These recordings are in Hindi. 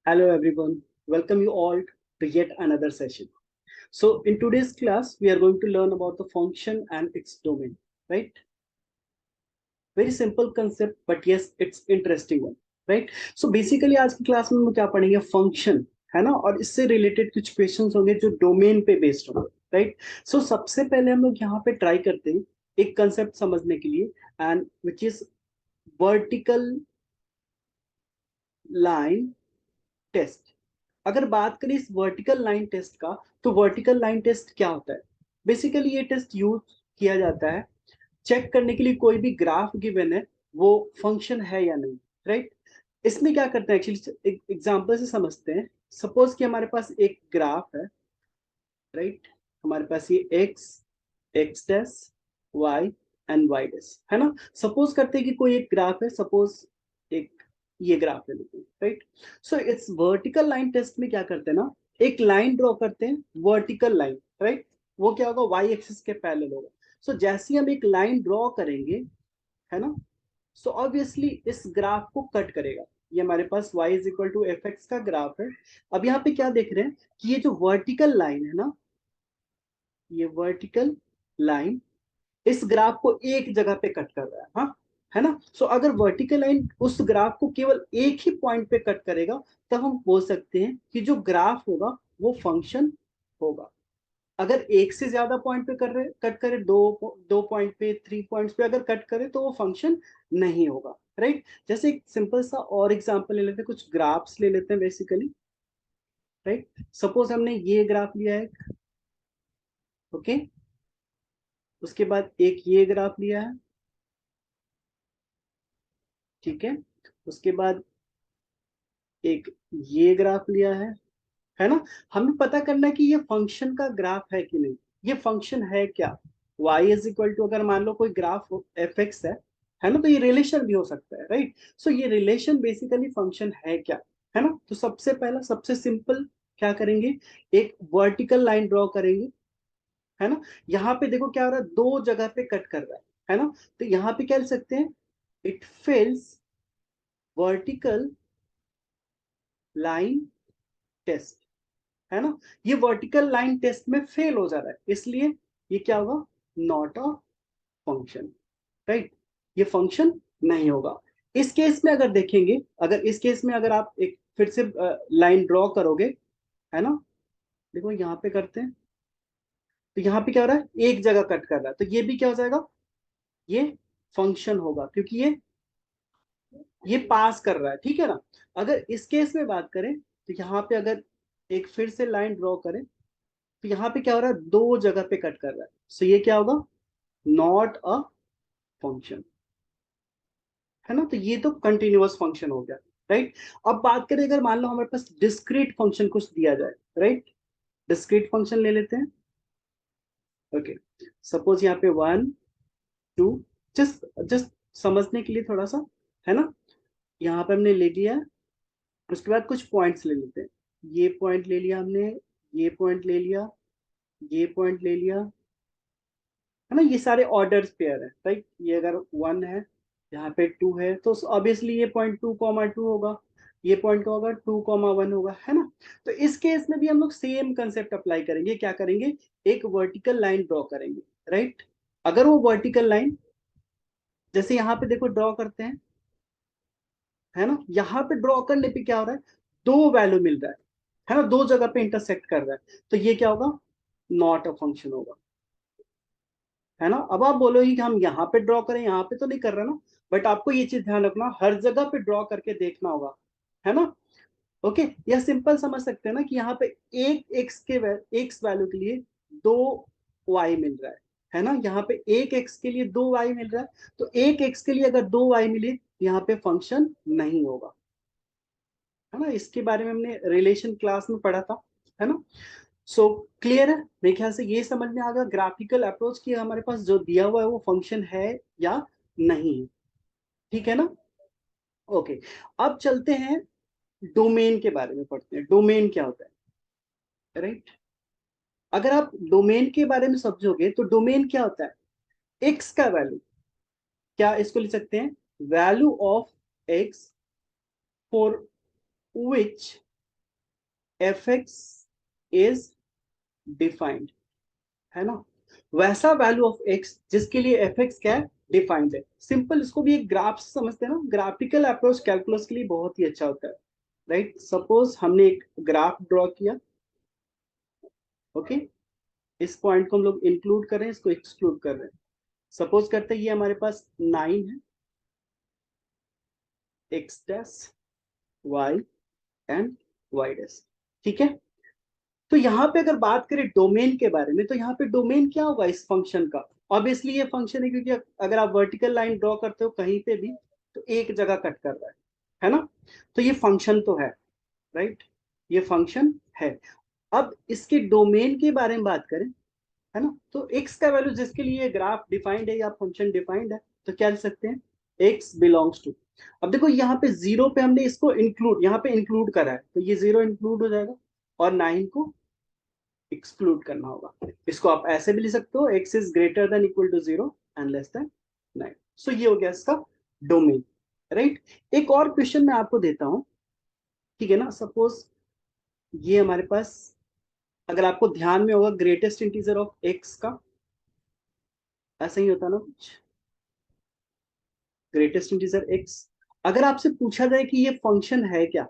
Hello everyone, welcome you all to yet another session. So in today's class, we are going to learn about the function and its domain, right? Very simple concept, but yes, it's interesting one, right? So basically आज की क्लास में हम क्या पढ़ेंगे फंक्शन है ना, और इससे रिलेटेड कुछ क्वेश्चंस होंगे जो डोमेन पे बेस्ड होंगे, राइट? सो सबसे पहले हम लोग यहाँ पे ट्राई करते हैं एक कंसेप्ट समझने के लिए, and which is vertical line test. अगर बात करें इस वर्टिकल लाइन टेस्ट का, तो वर्टिकल लाइन टेस्ट क्या होता है? बेसिकली ये टेस्ट यूज किया जाता है चेक करने के लिए कोई भी ग्राफ गिवन है वो फंक्शन है या नहीं, राइट? इसमें क्या करते हैं एक्चुअली, एक एग्जांपल से समझते हैं। सपोज कि हमारे पास एक ग्राफ है, राइट? हमारे पास ये x, x dash, y and y dash है ना। सपोज करते हैं कि कोई एक ग्राफ है, सपोज एक ये ग्राफ है, लेकिन right. So it's vertical line test में क्या करते हैं ना, एक लाइन ड्रॉ करते हैं, वर्टिकल लाइन, राइट? वो क्या होगा, वाई एक्सिस के पैरेलल होगा। सो जैसे ही हम एक लाइन ड्रॉ करेंगे, है ना, सो ऑब्वियसली इस ग्राफ को कट करेगा। ये हमारे पास y is equal to f x का ग्राफ है। अब यहाँ पे क्या देख रहे हैं कि ये जो वर्टिकल लाइन है ना, ये वर्टिकल लाइन इस ग्राफ को एक जगह पे कट कर रहा है, हाँ, है ना। सो अगर वर्टिकल लाइन उस ग्राफ को केवल एक ही पॉइंट पे कट करेगा, तब हम बोल सकते हैं कि जो ग्राफ होगा वो फंक्शन होगा। अगर एक से ज्यादा पॉइंट पे कर रहे कट करे, दो दो पॉइंट पे, थ्री पॉइंट्स पे अगर कट करे, तो वो फंक्शन नहीं होगा, राइट? जैसे एक सिंपल सा और एग्जांपल ले लेते हैं, कुछ ग्राफ्स ले लेते हैं बेसिकली, राइट? सपोज हमने ये ग्राफ लिया है, ओके, उसके बाद एक ये ग्राफ लिया है, ठीक है, उसके बाद एक ये ग्राफ लिया है ना। हमें पता करना है कि ये फंक्शन का ग्राफ है कि नहीं, ये फंक्शन है क्या। y इज इक्वल टू, अगर मान लो कोई ग्राफ एफ एक्स है ना, तो ये रिलेशन भी हो सकता है, राइट? सो ये रिलेशन बेसिकली फंक्शन है क्या, है ना। तो सबसे पहला, सबसे सिंपल क्या करेंगे, एक वर्टिकल लाइन ड्रॉ करेंगे, है ना। यहाँ पे देखो क्या हो रहा है, दो जगह पे कट कर रहा है ना। तो यहाँ पे क्या लिख सकते हैं, it fails vertical line test, है ना। ये वर्टिकल लाइन टेस्ट में फेल हो जा रहा है, इसलिए ये क्या होगा, नॉट अ फंक्शन, राइट? ये फंक्शन नहीं होगा। इस केस में अगर देखेंगे, अगर इस केस में अगर आप एक फिर से लाइन ड्रॉ करोगे, है ना, देखो यहाँ पे करते हैं, तो यहाँ पे क्या हो रहा है, एक जगह कट कर रहा है, तो ये भी क्या हो जाएगा, ये फंक्शन होगा, क्योंकि ये पास कर रहा है, ठीक है ना। अगर इस केस में बात करें, तो यहाँ पे अगर एक फिर से लाइन ड्रॉ करें, तो यहाँ पे क्या हो रहा है, दो जगह पे कट कर रहा है, सो ये क्या होगा, नॉट अ फंक्शन, है ना। तो ये तो कंटिन्यूअस फंक्शन हो गया, राइट? अब बात करें, अगर मान लो हमारे पास डिस्क्रीट फंक्शन कुछ दिया जाए, राइट? डिस्क्रीट फंक्शन ले लेते हैं, ओके। सपोज यहाँ पे वन, टू, जस्ट जस्ट समझने के लिए थोड़ा सा, है ना। यहाँ पे हमने ले लिया, उसके बाद कुछ पॉइंट्स ले लेते हैं। ये पॉइंट ले लिया हमने, ये पॉइंट ले लिया, ये पॉइंट ले लिया, है ना। ये सारे ऑर्डर्स पेयर है, राइट? ये अगर वन है, यहाँ पे टू है, तो ऑब्वियसली ये पॉइंट टू कॉमा टू होगा, ये पॉइंट का होगा टू कॉमा वन होगा, है ना। तो इस केस में भी हम लोग सेम कंसेप्ट अप्लाई करेंगे। क्या करेंगे, एक वर्टिकल लाइन ड्रॉ करेंगे, राइट? अगर वो वर्टिकल लाइन, जैसे यहाँ पे देखो ड्रॉ करते हैं, है ना, यहाँ पे ड्रॉ करने पे क्या हो रहा है, दो वैल्यू मिल रहा है ना, दो जगह पे इंटरसेक्ट कर रहा है, तो ये क्या होगा, नॉट अ फंक्शन होगा, है ना। अब आप बोलोगे कि हम यहाँ पे ड्रॉ करें, यहाँ पे तो नहीं कर रहे ना, बट आपको ये चीज ध्यान रखना, हर जगह पे ड्रॉ करके देखना होगा, है ना। ओके, यह सिंपल समझ सकते हैं ना कि यहाँ पे एक एक्स के एक्स वैल्यू के लिए दो वाई मिल रहा है ना। यहाँ पे एक एक्स के लिए दो वाई मिल रहा है, तो एक एक्स के लिए अगर दो वाई मिले, यहाँ पे फंक्शन नहीं होगा, है ना। इसके बारे में हमने रिलेशन क्लास में पढ़ा था, है ना। सो क्लियर है, मेरे ख्याल से ये समझ में आ गया ग्राफिकल अप्रोच की हमारे पास जो दिया हुआ है वो फंक्शन है या नहीं है, ठीक है ना। ओके, अब चलते हैं डोमेन के बारे में पढ़ते हैं, डोमेन क्या होता है, राइट? अगर आप डोमेन के बारे में समझोगे, तो डोमेन क्या होता है, एक्स का वैल्यू, क्या इसको लिख सकते हैं, value of x for which F x is defined, है ना, वैसा वैल्यू ऑफ एक्स जिसके लिए एफ एक्स क्या है, डिफाइंड है। सिंपल, इसको भी एक ग्राफ से समझते हैं ना, ग्राफिकल अप्रोच कैलकुलस के लिए बहुत ही अच्छा होता है, राइट। सपोज हमने एक ग्राफ ड्रॉ किया, ओके, इस पॉइंट को हम लोग इंक्लूड कर रहे हैं, इसको एक्सक्लूड कर रहे हैं। सपोज करते हैं ये हमारे पास 9 है, x dash y and y dash, ठीक है। तो यहाँ पे अगर बात करें डोमेन के बारे में, तो यहाँ पे डोमेन क्या होगा इस फंक्शन का, ऑब्वियसली ये फंक्शन है, क्योंकि अगर आप वर्टिकल लाइन ड्रॉ करते हो कहीं पे भी तो एक जगह कट कर रहा है ना, तो ये फंक्शन तो है, राइट, ये फंक्शन है। अब इसके डोमेन के बारे में बात करें, है ना, तो एक्स का वैल्यू जिसके लिए ग्राफ डिफाइंड है या फंक्शन डिफाइंड है, तो क्या लिख सकते हैं, एक्स बिलोंग्स टू। अब देखो यहाँ पे जीरो पे हमने इसको इंक्लूड, यहाँ पे इंक्लूड करा है, तो ये जीरो इंक्लूड हो जाएगा, और 9 को एक्सक्लूड करना होगा। इसको आप ऐसे भी लिख सकते हो, x is greater than equal to zero and less than 9। So ये हो गया इसका डोमेन, राइट। एक और क्वेश्चन मैं आपको देता हूं, ठीक है ना। सपोज ये हमारे पास, अगर आपको ध्यान में होगा, ग्रेटेस्ट इंटीजर ऑफ एक्स का ऐसा ही होता ना कुछ, ग्रेटेस्ट इंटीजर एक्स। अगर आपसे पूछा जाए कि ये फंक्शन है क्या,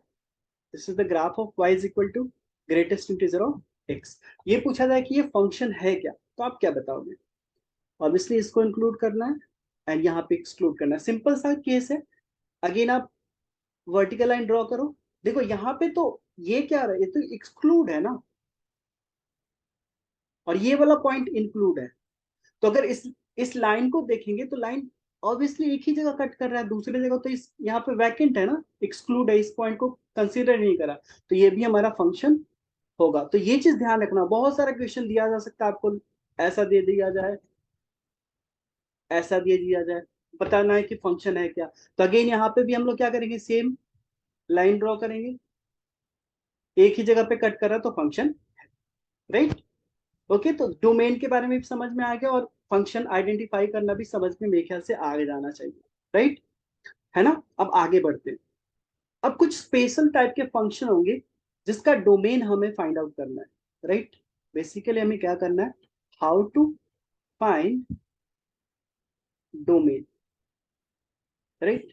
this is the graph of y is equal to greatest integer of x, ये पूछा जाए कि ये फंक्शन है क्या, तो आप क्या बताओगे। ऑब्वियसली इसको इंक्लूड करना है एंड यहाँ पे एक्सक्लूड करना है, सिंपल सा केस है। अगेन आप वर्टिकल लाइन ड्रॉ करो, देखो यहाँ पे तो ये क्या रहा है, ये तो एक्सक्लूड है ना, और ये वाला पॉइंट इंक्लूड है। तो अगर इस लाइन को देखेंगे तो लाइन ऑब्वियसली एक ही जगह कट कर रहा है, दूसरी जगह तो इस यहाँ पे वैकेंट है ना, एक्सक्लूड है, इस पॉइंट को कंसीडर नहीं करा, तो ये भी हमारा फंक्शन होगा। तो ये चीज ध्यान रखना, बहुत सारा क्वेश्चन दिया जा सकता है आपको, ऐसा दे दिया जाए, ऐसा दे दिया जाए, बताना है कि फंक्शन है क्या। तो अगेन यहाँ पे भी हम लोग क्या करेंगे, सेम लाइन ड्रॉ करेंगे, एक ही जगह पे कट कर रहा है तो फंक्शन, राइट। ओके, तो डोमेन के बारे में भी समझ में आ गया, और फंक्शन आइडेंटिफाई करना भी समझ में मेरे ख्याल से आगे जाना चाहिए, राइट, है ना। अब आगे बढ़ते हैं, अब कुछ स्पेशल टाइप के फंक्शन होंगे जिसका डोमेन हमें फाइंड आउट करना है, राइट। बेसिकली हमें क्या करना है, how to find domain, right.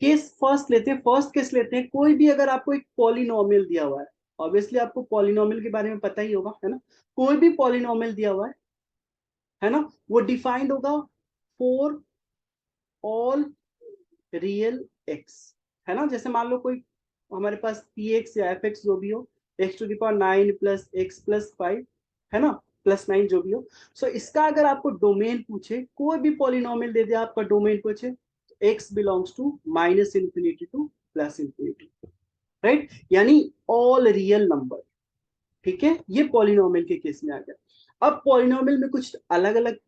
Case first लेते हैं, फर्स्ट केस लेते हैं, कोई भी अगर आपको एक पॉलिनोमियल दिया हुआ है, ऑब्वियसली आपको पॉलिनोमियल के बारे में पता ही होगा, है ना, कोई भी पॉलिनोमियल दिया हुआ है ना, वो डिफाइंड होगा फॉर ऑल रियल एक्स, है ना। जैसे मान लो कोई हमारे पास पी एक्स या एफ एक्स जो भी हो, x to the power 9 plus x plus 5, है ना, प्लस 9 जो भी हो। सो इसका अगर आपको डोमेन पूछे, कोई भी पॉलिनोमियल दे दे, आपका डोमेन पूछे, x belongs to minus infinity to plus infinity, right, यानी ऑल रियल नंबर, ठीक है। ये पॉलिनोमियल के केस में आ गया। अब पॉलिनोमियल में कुछ अलग अलग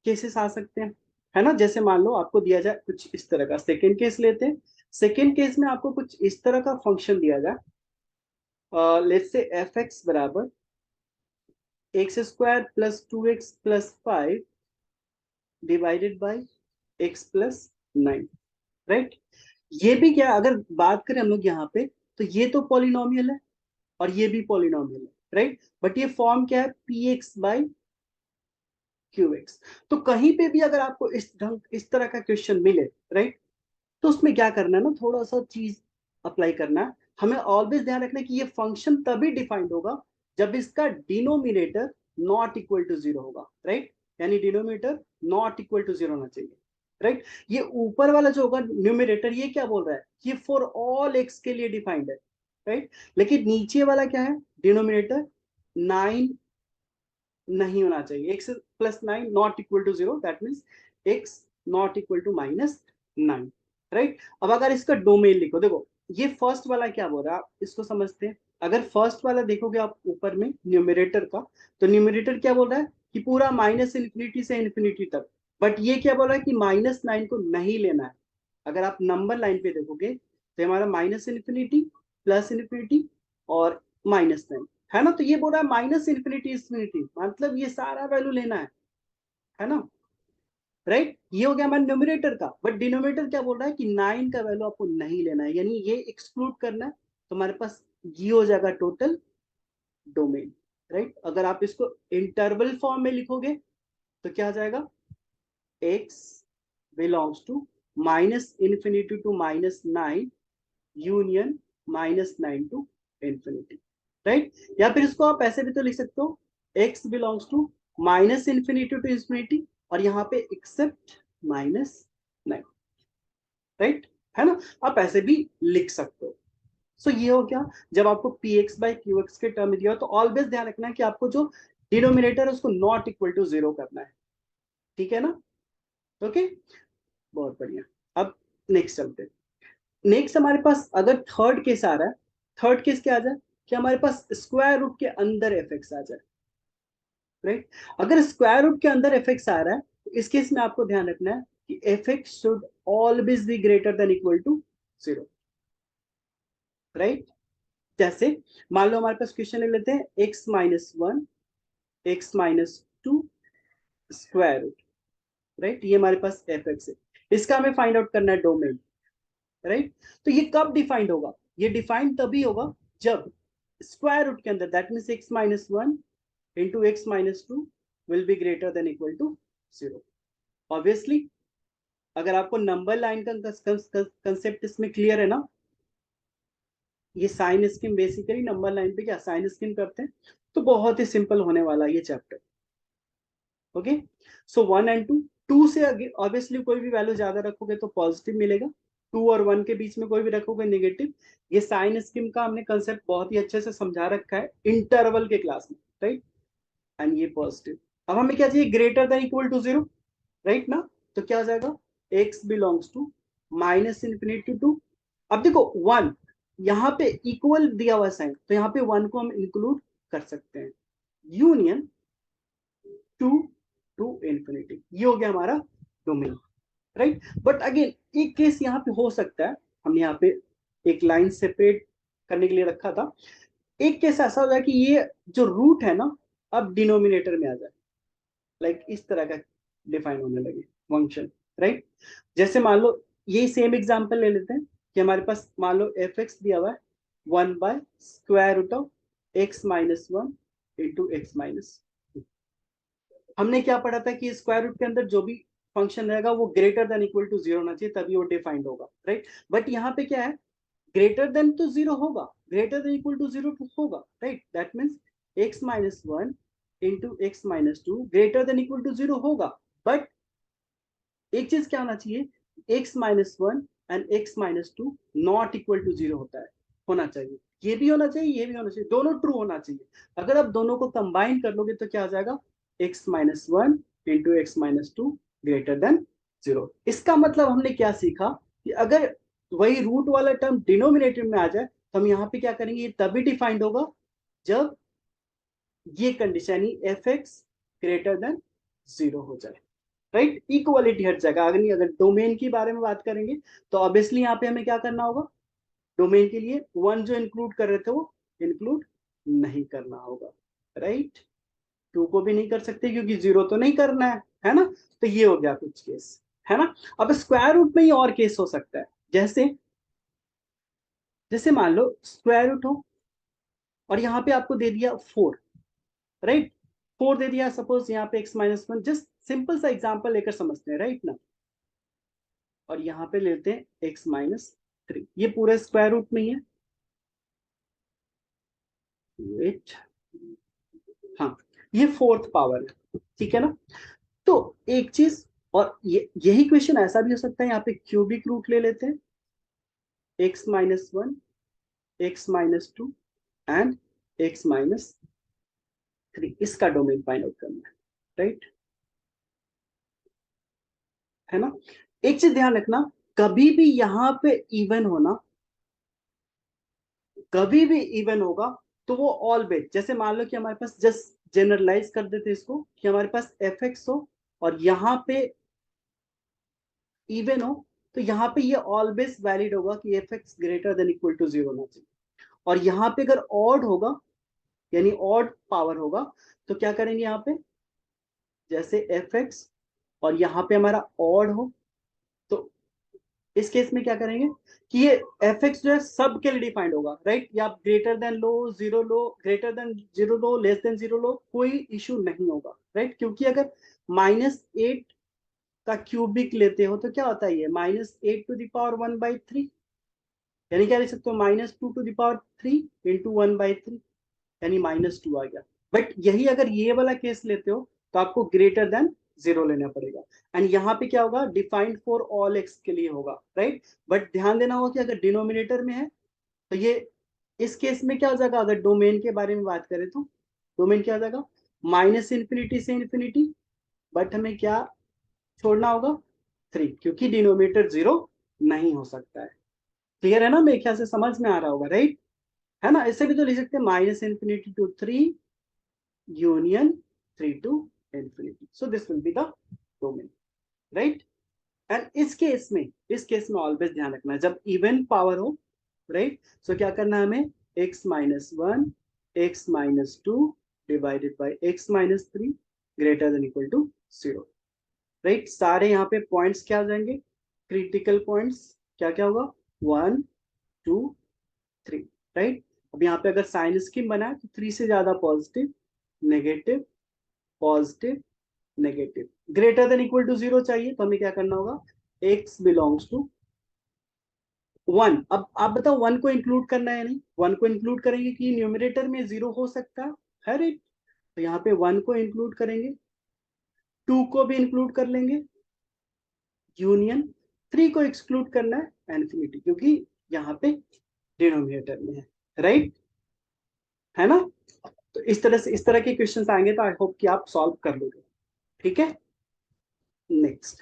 केसेस आ सकते हैं, है ना। जैसे मान लो आपको दिया जाए कुछ इस तरह का, सेकेंड केस लेते हैं। सेकेंड केस में आपको कुछ इस तरह का फंक्शन दिया जाए, लेट्स से एफ एक्स बराबर x square plus 2x plus 5 divided by x plus 9, right. ये भी क्या, अगर बात करें हम लोग यहाँ पे, तो ये तो पॉलिनोमियल है और ये भी पॉलिनोमियल है, राइट। बट ये फॉर्म क्या है, P x by Q x. तो कहीं पे भी अगर आपको इस तरह का क्वेश्चन मिले, राइट, तो उसमें क्या करना है ना, थोड़ा सा चीज अप्लाई करना है। हमें ऑलवेज ध्यान रखना है कि ये फंक्शन तभी डिफाइंड होगा जब इसका denominator not equal to zero होगा, राइट, यानी denominator not equal to zero होना चाहिए, राइट। ये ऊपर वाला जो होगा न्यूमिनेटर, ये क्या बोल रहा है, ये फॉर ऑल एक्स के लिए डिफाइंड है, राइट। लेकिन नीचे वाला क्या है, डिनोमिनेटर 9 नहीं होना चाहिए, x plus 9 not equal to zero, that means x not equal to minus 9, right. अब अगर इसका डोमेन लिखो, देखो ये फर्स्ट वाला क्या बोल रहा है, आप इसको समझते हैं। अगर फर्स्ट वाला देखोगे आप ऊपर में न्यूमरेटर का, तो न्यूमरेटर क्या बोल रहा है कि पूरा माइनस इन्फिनिटी से इन्फिनिटी तक, बट ये क्या बोल रहा है कि -9 को नहीं लेना है। अगर आप नंबर लाइन पे देखोगे तो हमारा माइनस इन्फिनिटी, प्लस इन्फिनिटी और -9, है ना। तो ये बोल रहा है माइनस इन्फिनिटी इन्फिनिटी, मतलब ये सारा वैल्यू लेना है ना, राइट। ये हो गया हमारे न्यूमरेटर का। बट डिनोमिनेटर क्या बोल रहा है कि 9 का वैल्यू आपको नहीं लेना है, यानी ये एक्सक्लूड करना है। तो हमारे पास ये हो जाएगा टोटल डोमेन, राइट। अगर आप इसको इंटरवल फॉर्म में लिखोगे तो क्या आ जाएगा, x belongs to -∞ to -9 union -9 to infinity, right. या फिर इसको आप ऐसे भी तो लिख सकते हो, x belongs to -∞ to infinity और यहाँ पे एक्सेप्ट -9, राइट, है ना। आप ऐसे भी लिख सकते हो। सो ये हो गया, जब आपको px बाई qx के टर्म दिया तो ऑलवेज ध्यान रखना है कि आपको जो डिनोमिनेटर है उसको नॉट इक्वल टू 0 करना है, ठीक है ना। ओके, बहुत बढ़िया। अब नेक्स्ट चलते हैं। नेक्स्ट हमारे पास अगर थर्ड केस आ रहा है, थर्ड केस क्या आ जाए कि हमारे पास स्क्वायर रूट के अंदर एफ एक्स आ जाए, राइट। अगर स्क्वायर रूट के अंदर एफ एक्स आ रहा है तो इस केस में आपको ध्यान रखना है कि f x should always be greater than equal to 0, right. जैसे मान लो हमारे पास क्वेश्चन ले लेते हैं x-1 x-2 square root, right. ये हमारे पास एफ एक्स है, इसका हमें फाइंड आउट करना है डोमेन, राइट। तो ये कब डिफाइंड होगा, ये डिफाइंड तभी होगा जब स्क्वायर रूट के अंदर, that means x-1 into x-2 will be greater than equal to 0। Obviously अगर आपको नंबर लाइन का कंसेप्ट इसमें क्लियर है ना, ये sign scheme basically number line पे क्या साइन स्कीम करते हैं, तो बहुत ही सिंपल होने वाला है ये चैप्टर। ओके, सो 1 एंड 2, 2 से ऑब्वियसली कोई भी वैल्यू ज्यादा रखोगे तो पॉजिटिव मिलेगा, 2 और 1 के बीच में कोई भी रखोगे नेगेटिव। ये साइन स्कीम का हमने कंसेप्ट बहुत ही अच्छे से समझा रखा है इंटरवल के क्लास में, राइट। एंड ये पॉजिटिव। अब हमें क्या चाहिए, greater than equal to 0, right ना। तो क्या हो जाएगा, x बिलोंग्स टू -∞ टू, अब देखो 1 यहाँ पे इक्वल दिया हुआ साइन, तो यहाँ पे 1 को हम इंक्लूड कर सकते हैं, यूनियन 2 टू इंफिनिटी, ये हो गया हमारा डोमेन, राइट। बट अगेन एक केस यहाँ पे हो सकता है, हमने यहाँ पे एक लाइन सेपरेट करने के लिए रखा था, एक केस ऐसा हो जाए कि ये जो रूट है ना अब डिनोमिनेटर में आ जाए, लाइक इस तरह का डिफाइन होने लगे फंक्शन, राइट। जैसे मान लो ये सेम एग्जांपल ले लेते हैं कि हमारे पास मान लो एफ एक्स दिया हुआ है 1/√(x-1 इंटू x-, हमने क्या पढ़ा था कि स्क्वायर रूट के अंदर जो भी फंक्शन रहेगा वो ग्रेटर देन इक्वल टू 0 होना चाहिए, तभी वो डिफाइंड होगा, राइट। बट यहाँ पे क्या है, ग्रेटर देन तो 0 होगा, ग्रेटर देन इक्वल टू 0 होगा, right. That means x-1 into x-2 greater than equal to 0 होगा। बट एक चीज क्या होना चाहिए, x-1 and x-2 not equal to 0 होना चाहिए, ये भी होना चाहिए, ये भी होना चाहिए, दोनों ट्रू होना चाहिए। अगर आप दोनों को कंबाइन कर लोगे तो क्या आ जाएगा, x-1 into x-2 greater than 0। इसका मतलब हमने क्या सीखा कि अगर वही रूट वाला टर्म डिनोमिनेटर में आ जाए तो हम यहाँ पे क्या करेंगे, ये तभी डिफाइंड होगा जब ये कंडीशन यानी एफ एक्स ग्रेटर देन 0 हो जाए, राइट। इक्वालिटी हट जाएगा। अगर डोमेन के बारे में बात करेंगे तो ऑब्वियसली यहाँ पे हमें क्या करना होगा, डोमेन के लिए 1 जो इंक्लूड कर रहे थे वो इंक्लूड नहीं करना होगा, राइट। 2 को भी नहीं कर सकते क्योंकि 0 तो नहीं करना है ना। तो ये हो गया कुछ केस, है ना। अब स्क्वायर रूट में ही और केस हो सकता है, जैसे जैसे मान लो स्क्वायर रूट हो और यहाँ पे आपको दे दिया 4, राइट। 4 दे दिया, सपोज यहाँ पे x-1, जस्ट सिंपल सा एग्जांपल लेकर समझते हैं, राइट ना। और यहाँ पे लेते हैं x-3, ये पूरे स्क्वायर रूट में ही है, वेट, हाँ, ये फोर्थ पावर है, ठीक है ना। तो एक चीज, और यही क्वेश्चन ऐसा भी हो सकता है, यहाँ पे क्यूबिक रूट ले लेते हैं, x-1 x-2 एंड x-3, इसका डोमेन फाइंड आउट करना है, राइट, है ना। एक चीज ध्यान रखना, कभी भी यहाँ पे इवन होना, कभी भी इवन होगा तो वो ऑलवेज, जैसे मान लो कि हमारे पास, जस्ट जनरलाइज कर देते इसको कि हमारे पास एफ एक्स हो और यहाँ पे इवन हो, तो यहाँ पे ये ऑलवेज वैलिड होगा कि f x greater than equal to 0 होना चाहिए। और यहाँ पे अगर ऑड होगा यानी ऑड पावर होगा तो क्या करेंगे, यहाँ पे जैसे एफ एक्स और यहाँ पे हमारा ऑड हो तो इस केस में क्या करेंगे कि ये एफ एक्स जो है सब के लिए डिफाइंड होगा, राइट। या आप ग्रेटर देन लो, जीरो लो, ग्रेटर देन जीरो लो, लेस देन जीरो लो, कोई इशू नहीं होगा, राइट। क्योंकि अगर -8 का क्यूबिक लेते हो तो क्या होता है, ये -8⁻1/3, यानी क्या लिख सकते हो, -2⁻3 इंटू 1/3, यानी -2 आ गया। बट यही अगर ये वाला केस लेते हो तो आपको ग्रेटर देन जीरो लेना पड़ेगा। एंड यहाँ पे क्या होगा, डिफाइंड फॉर ऑल एक्स के लिए होगा, राइट। बट ध्यान देना होगा कि अगर डिनोमिनेटर में है तो ये इस केस में क्या हो जाएगा, अगर डोमेन के बारे में बात करें तो डोमेन क्या हो जाएगा, -∞ से इंफिनिटी, बट हमें क्या छोड़ना होगा, 3, क्योंकि डिनोमिनेटर जीरो नहीं हो सकता है। क्लियर है ना, मेरे ख्याल से समझ में आ रहा होगा, राइट। है ना, इससे भी तो लिख सकते हैं -∞ to 3 union 3 to infinity, so this will be the domain, right। And इस केस में ऑलवेज ध्यान रखना है, जब इवन पावर हो, राइट, सो क्या करना है हमें, x-1 x-2 divided by x-3 greater than equal to 0, right. सारे यहाँ पे पॉइंट्स क्या हो जाएंगे, क्रिटिकल पॉइंट्स, क्या क्या होगा, 1 2 3, राइट। अब यहाँ पे अगर साइन स्कीम बना है तो 3 से ज्यादा positive, negative, positive, negative, greater than equal to 0 चाहिए, तो हमें क्या करना होगा, x बिलोंग्स टू 1। अब आप बताओ 1 को इंक्लूड करना है या नहीं, 1 को इंक्लूड करेंगे कि न्यूमरेटर में 0 हो सकता है, राइट। तो यहाँ पे 1 को इंक्लूड करेंगे, 2 को भी इंक्लूड कर लेंगे, यूनियन 3 को एक्सक्लूड करना है, इन्फिनिटी, क्योंकि यहाँ पे डिनोमिनेटर में है, राइट, है ना। तो इस तरह के क्वेश्चंस आएंगे तो आई होप कि आप सॉल्व कर लोगे, ठीक है। नेक्स्ट,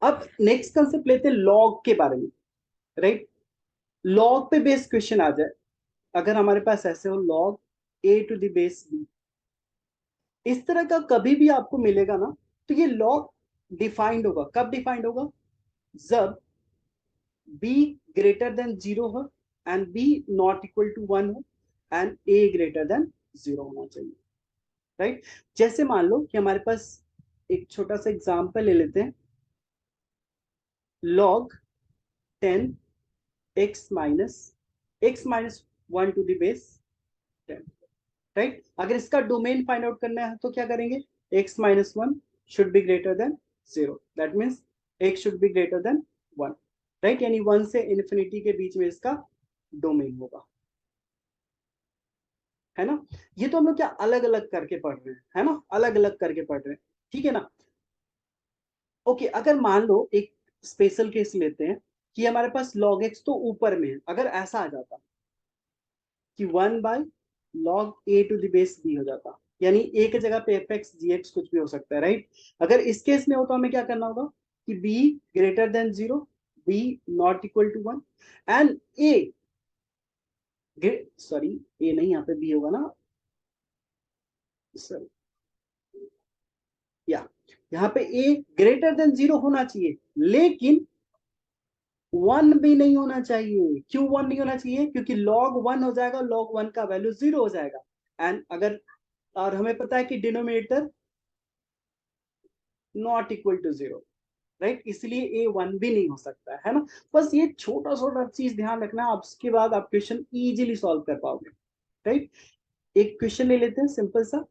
अब नेक्स्ट कंसेप्ट लेते हैं लॉग के बारे में, राइट। लॉग पे बेस्ड क्वेश्चन आ जाए, अगर हमारे पास ऐसे हो लॉग a⁻b, इस तरह का कभी भी आपको मिलेगा ना, तो ये लॉग डिफाइंड होगा। कब डिफाइंड होगा, जब b ग्रेटर देन 0 हो and b not equal to 1 हो एंड a ग्रेटर देन 0 होना चाहिए, राइट। जैसे मान लो कि हमारे पास एक छोटा सा एग्जांपल ले लेते हैं, log 10 x-1 to the base 10, right. अगर इसका डोमेन फाइंड आउट करना है तो क्या करेंगे, x-1 should be greater than 0, that means x should be greater then 1, right. यानी 1 से इन्फिनिटी के बीच में इसका डोमेन होगा, है ना। ये तो हम लोग क्या अलग अलग करके पढ़ रहे हैं, है ना, अलग अलग करके पढ़ रहे हैं, ठीक है ना। ओके, अगर मान लो एक स्पेशल केस लेते हैं कि हमारे पास log x तो ऊपर में है, अगर ऐसा आ जाता कि 1/log a⁻b हो जाता, यानी a की जगह पे f(x) g(x) कुछ भी हो सकता है, राइट। अगर इस केस में हो तो हमें क्या करना होगा कि b greater than 0, b not equal to 1 and a, sorry a नहीं, यहाँ पे b होगा ना, सॉरी, या यहाँ पे a ग्रेटर देन 0 होना चाहिए, लेकिन 1 भी नहीं होना चाहिए। क्यों 1 नहीं होना चाहिए, क्योंकि log 1 हो जाएगा, log 1 का वैल्यू 0 हो जाएगा। एंड अगर, और हमें पता है कि denominator not equal to 0, right, इसलिए ए 1 भी नहीं हो सकता है ना। बस ये छोटा छोटा चीज ध्यान रखना, आप उसके बाद आप क्वेश्चन इजीली सॉल्व कर पाओगे, राइट। एक क्वेश्चन ले लेते हैं सिंपल सा,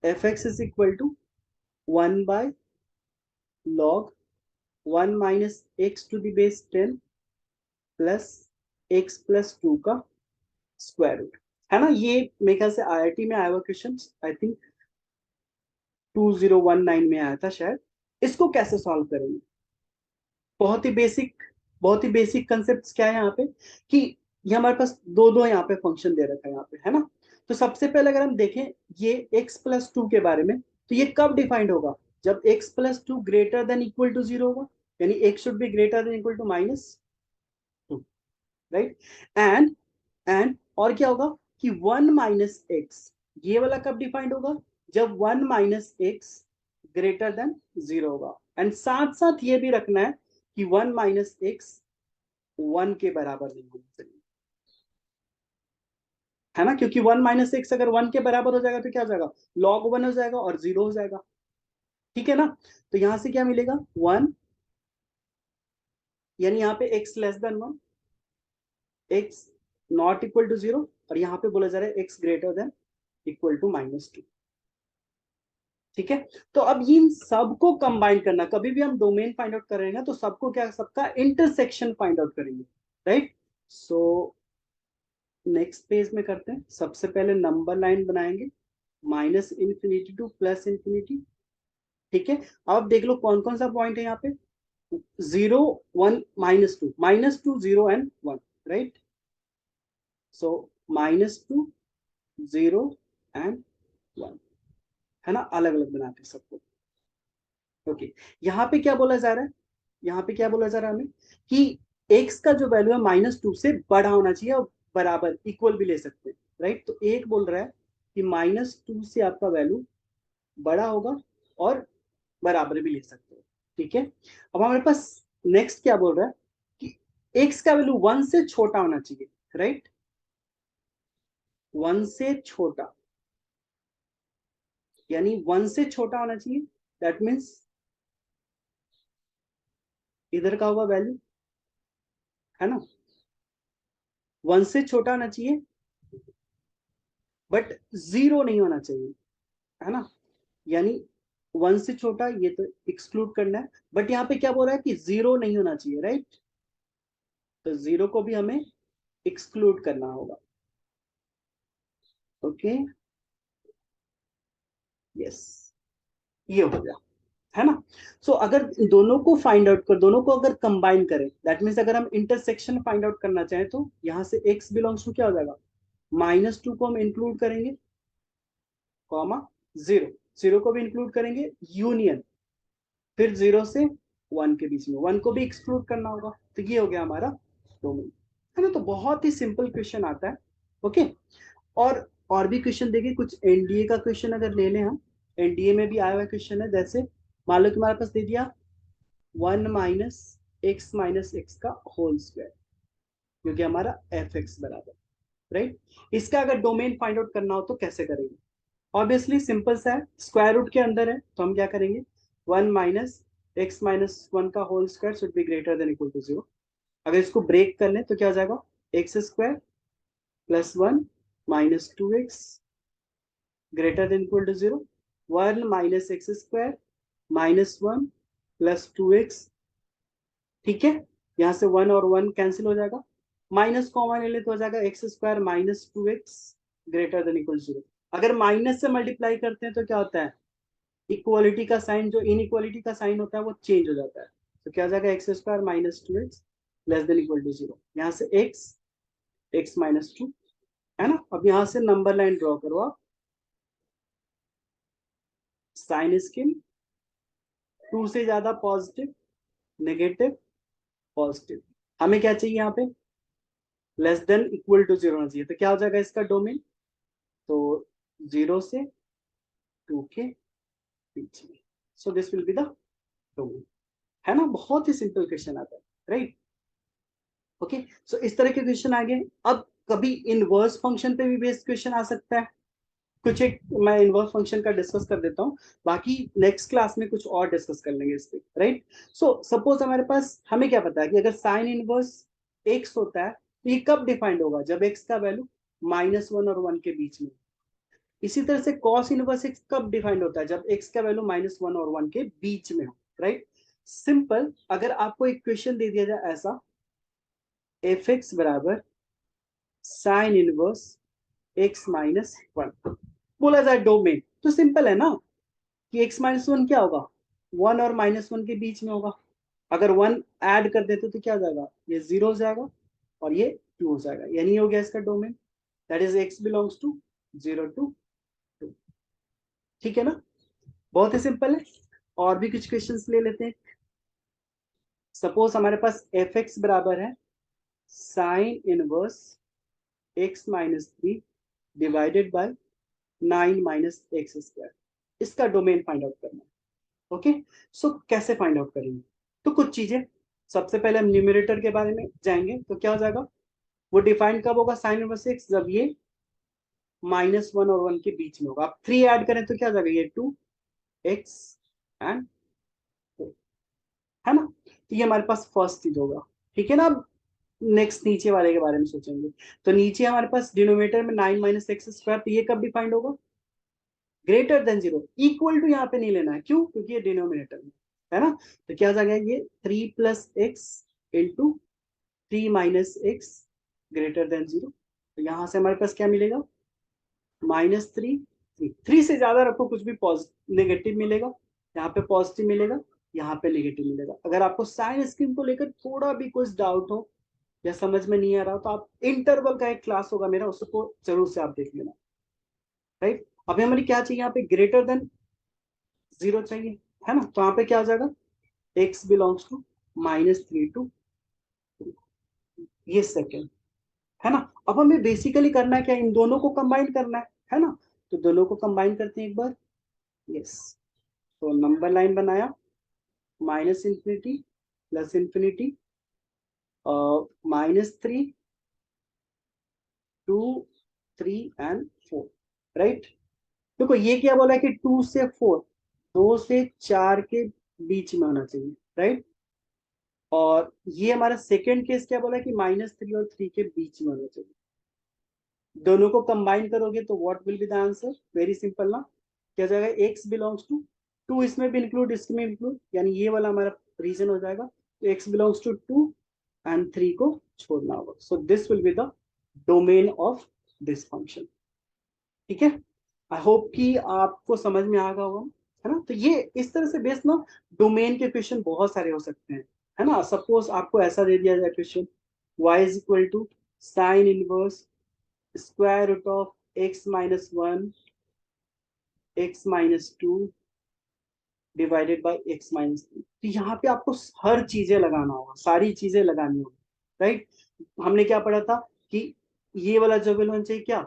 f(x) is equal to 1/log 1 - x to the base 10 plus x plus 2 का स्क्वायर रूट, है ना। ये मेरे ख्याल से आईआईटी में आया हुआ क्वेश्चन, आई थिंक 2019 में आया था शायद। इसको कैसे सॉल्व करेंगे, बहुत ही बेसिक, बहुत ही बेसिक कंसेप्ट क्या है यहाँ पे कि ये हमारे पास दो दो यहाँ पे फंक्शन दे रखा है यहाँ पे, है ना। तो सबसे पहले अगर हम देखें ये x+2 के बारे में, तो ये कब डिफाइंड होगा, जब x+2 greater than equal to 0 होगा, यानी x should be greater than equal to -2, right. And और क्या होगा कि 1 - x, ये वाला कब डिफाइंड होगा, जब 1 - x ग्रेटर देन 0 होगा। एंड साथ साथ ये भी रखना है कि 1 - x 1 के बराबर नहीं होना चाहिए, है ना, क्योंकि 1 - x अगर 1 के बराबर हो जाएगा तो क्या हो जाएगा, log 1 हो जाएगा और 0 हो जाएगा, ठीक है ना। तो यहां से क्या मिलेगा, 1 यानी यहाँ पे x less than 1, x not equal to 0, और यहाँ पे बोला जा रहा है x greater than equal to -2। ठीक है, तो अब इन सबको कंबाइन करना, कभी भी हम डोमेन फाइंड आउट करेंगे तो सबको क्या, सबका इंटरसेक्शन फाइंड आउट करेंगे, राइट। सो नेक्स्ट पेज में करते हैं। सबसे पहले नंबर लाइन बनाएंगे, -∞ टू +∞। ठीक है, अब देख लो कौन कौन सा पॉइंट है यहाँ पे, 0 1 -2, -2 0 एंड 1, राइट। सो -2 0 एंड 1, है ना, अलग अलग बनाते हैं सबको। ओके, यहाँ पे क्या बोला जा रहा है, यहाँ पे क्या बोला जा रहा है हमें कि x का जो वैल्यू है -2 से बड़ा होना चाहिए, और बराबर इक्वल भी ले सकते हैं, राइट। तो एक बोल रहा है कि -2 से आपका वैल्यू बड़ा होगा और बराबर भी ले सकते हो। ठीक है, अब हमारे पास नेक्स्ट क्या बोल रहा है कि x का वैल्यू 1 से छोटा होना चाहिए, राइट। 1 से छोटा, यानी 1 से छोटा होना चाहिए, दैट मीन्स इधर का होगा वैल्यू, है ना, 1 से छोटा होना चाहिए, बट 0 नहीं होना चाहिए, है ना। यानी 1 से छोटा, ये तो एक्सक्लूड करना है, बट यहाँ पे क्या बोल रहा है कि 0 नहीं होना चाहिए, राइट। तो 0 को भी हमें एक्सक्लूड करना होगा। ओके, यस, ये हो गया, है ना। सो अगर दोनों को फाइंड आउट कर, दोनों को अगर कंबाइन करें, दैट मीन्स अगर हम इंटरसेक्शन फाइंड आउट करना चाहें तो यहाँ से x बिलोंग्स टू क्या हो जाएगा, -2 को हम इंक्लूड करेंगे, कॉमा 0, 0 को भी इंक्लूड करेंगे, यूनियन, फिर 0 से 1 के बीच में 1 को भी एक्सक्लूड करना होगा, तो ये हो गया हमारा डोमेन, है ना। तो बहुत ही सिंपल क्वेश्चन आता है। ओके, और भी क्वेश्चन देखिए, कुछ एनडीए का क्वेश्चन अगर ले लें हम, एनडीए में भी आया हुआ क्वेश्चन है, जैसे मान लो तुम्हारे पास दे दिया 1 - x का होल स्क्वायर, क्योंकि हमारा एफ एक्स बराबर, राइट। इसका अगर डोमेन फाइंड आउट करना हो तो कैसे करेंगे, ऑब्वियसली सिंपल सा है, स्क्वायर रूट के अंदर है तो हम क्या करेंगे, 1 - x - 1 का whole square should be greater than equal to 0। अगर इसको ब्रेक कर लें तो क्या हो जाएगा, x² + 1 - 2x greater than equal to 0, 1 - x² -1 + 2x। ठीक है, यहाँ से 1 और 1 कैंसिल हो जाएगा, माइनस कॉमन ले ले तो हो जाएगा x² - 2x greater than equal 0। अगर माइनस से मल्टीप्लाई करते हैं तो क्या होता है, इक्वालिटी का साइन, जो इनइक्वालिटी का साइन होता है वो चेंज हो जाता है, तो क्या हो जाएगा, x² - 2x less than equal to 0। यहाँ से x - 2, है ना। अब यहाँ से नंबर लाइन ड्रॉ करो आप, साइन स्कीम, 2 से ज्यादा पॉजिटिव, नेगेटिव, पॉजिटिव, हमें क्या चाहिए यहाँ पे, लेस देन इक्वल टू 0 होना चाहिए, तो क्या हो जाएगा इसका डोमेन, तो 0 से 2 के बीच में, so this will be the domain, है ना। बहुत ही सिंपल क्वेश्चन आता है, राइट। ओके, सो इस तरह के क्वेश्चन आ गए। अब कभी इनवर्स फंक्शन पे भी बेस्ड क्वेश्चन आ सकता है, कुछ एक मैं इनवर्स फंक्शन का डिस्कस कर देता हूँ, बाकी नेक्स्ट क्लास में कुछ और डिस्कस कर लेंगे इस पे, राइट। सो सपोज हमारे पास, हमें क्या पता है कि अगर साइन इनवर्स एक्स होता है तो ये कब डिफाइंड होगा, जब एक्स का वैल्यू -1 और 1 के बीच में। इसी तरह से कॉस इनवर्स एक्स कब डिफाइंड होता है, जब एक्स का वैल्यू -1 और 1 के बीच में हो, राइट। सिंपल, अगर आपको एक क्वेश्चन दे दिया जाए ऐसा, एफ एक्स बराबर साइन इनवर्स x - 1 बोला जाए डोमेन, तो सिंपल है ना कि x - 1 क्या होगा, 1 और -1 के बीच में होगा। अगर 1 ऐड कर देते तो क्या हो जाएगा, ये 0 हो जाएगा और ये 2 हो जाएगा, यानी हो गया इसका domain, that is x belongs to 0 to 2। ठीक है ना, बहुत ही सिंपल है। और भी कुछ क्वेश्चंस ले लेते हैं। सपोज हमारे पास एफ एक्स बराबर है sine inverse x - 3 divided by 9 - x², इसका डोमेन फाइंड आउट करना है। ओके, सो कैसे फाइंड आउट करेंगे, तो कुछ चीजें, सबसे पहले हम न्यूमरेटर के बारे में जाएंगे, तो क्या हो जाएगा, वो डिफाइन कब होगा साइन इनवर्स एक्स, जब ये -1 और 1 के बीच में होगा। आप 3 ऐड करें तो क्या हो जाएगा, ये 2x एंड 4, है ना। तो ये हमारे पास फर्स्ट चीज होगा, ठीक है ना। अब नेक्स्ट नीचे वाले के बारे में सोचेंगे। तो नीचे हमारे पास डिनोमिनेटर में 9 माइनस एक्स स्क्वायर, तो ये कब डिफाइंड होगा, greater than zero. Equal to यहाँ पे नहीं लेना है, क्यों, क्योंकि ये डिनोमिनेटर में है ना। तो क्या आ जाएगा, ये 3 + x into 3 - x greater than zero. तो यहाँ से हमारे पास क्या मिलेगा, -3। 3 से ज्यादा रखो कुछ भी पॉजिटिव नेगेटिव मिलेगा, यहाँ पे पॉजिटिव मिलेगा, यहाँ पे नेगेटिव मिलेगा। अगर आपको साइन स्कीम को लेकर थोड़ा भी कुछ डाउट हो या समझ में नहीं आ रहा हो, तो आप इंटरवल का एक क्लास होगा मेरा, उसको जरूर से आप देख लेना, राइट। अभी हमारी क्या चाहिए, यहाँ पे ग्रेटर देन जीरो चाहिए, है ना। तो यहाँ पे क्या हो जाएगा, x बिलोंग्स टू -3 टू, ये सेकेंड, है ना। अब हमें बेसिकली करना है क्या, इन दोनों को कंबाइन करना है ना। तो दोनों को कंबाइन करते हैं एक बार, यस। तो नंबर लाइन बनाया, -∞ +∞, -3, 2, 3 एंड 4, राइट। देखो ये क्या बोला है कि 2 से 4, 2 से 4 के बीच में होना चाहिए, राइट। और ये हमारा सेकेंड केस क्या बोला है कि -3 और 3 के बीच में होना चाहिए। दोनों को कंबाइन करोगे तो what will be the answer, very simple ना। क्या जाएगा, x बिलोंग्स टू 2, इसमें भी इंक्लूड इसमें इंक्लूड, यानी ये वाला हमारा रीजन हो जाएगा। तो x बिलोंग्स टू 2 एंड 3 को छोड़ना होगा। So this will be the domain of this function, ठीक है। आई होप कि आपको समझ में आ गया होगा, है ना। तो ये इस तरह से बेस्ड ना डोमेन के क्वेश्चन बहुत सारे हो सकते हैं, है ना। सपोज आपको ऐसा दे दिया जाए question, y is equal to sine inverse square root of x-1 x-2 divided by x-3। तो यहाँ पे आपको हर चीजें लगाना होगा, सारी चीजें लगानी होगी, राइट। हमने क्या पढ़ा था कि ये वाला जो होना चाहिए क्या,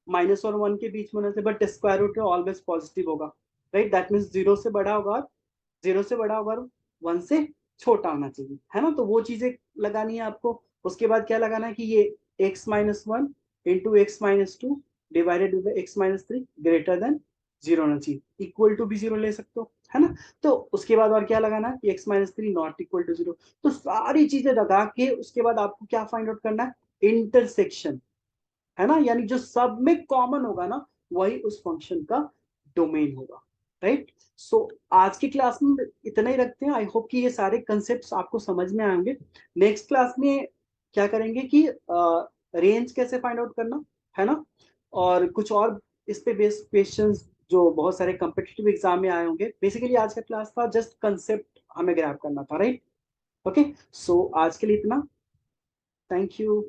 माइनस और 1 के बीच में होना चाहिए, but square root always positive होगा, राइट। दैट मीन्स 0 से बड़ा होगा, 0 से बड़ा होगा, 1 से छोटा होना चाहिए, है ना। तो वो चीजें लगानी है आपको। उसके बाद क्या लगाना है कि ये x-1 into x-2 divided by x-3 greater than zero होना चाहिए, इक्वल टू भी जीरो ले सकते हो, है ना। तो उसके बाद और क्या लगाना है कि x-3 not equal to zero. तो सारी चीजें लगा के उसके बाद आपको क्या फाइंड आउट करना है, इंटरसेक्शन, है ना। यानी जो सब में कॉमन होगा ना, वही उस फंक्शन का डोमेन होगा, राइट। सो आज की क्लास में इतना ही रखते हैं। आई होप कि ये सारे कंसेप्ट आपको समझ में आएंगे। नेक्स्ट क्लास में क्या करेंगे कि रेंज कैसे फाइंड आउट करना, है ना, और कुछ और इस पे बेस्ड क्वेश्चंस जो बहुत सारे कम्पिटिटिव एग्जाम में आए होंगे। बेसिकली आज का क्लास था जस्ट कंसेप्ट हमें ग्रैब करना था, राइट। ओके, सो आज के लिए इतना, थैंक यू।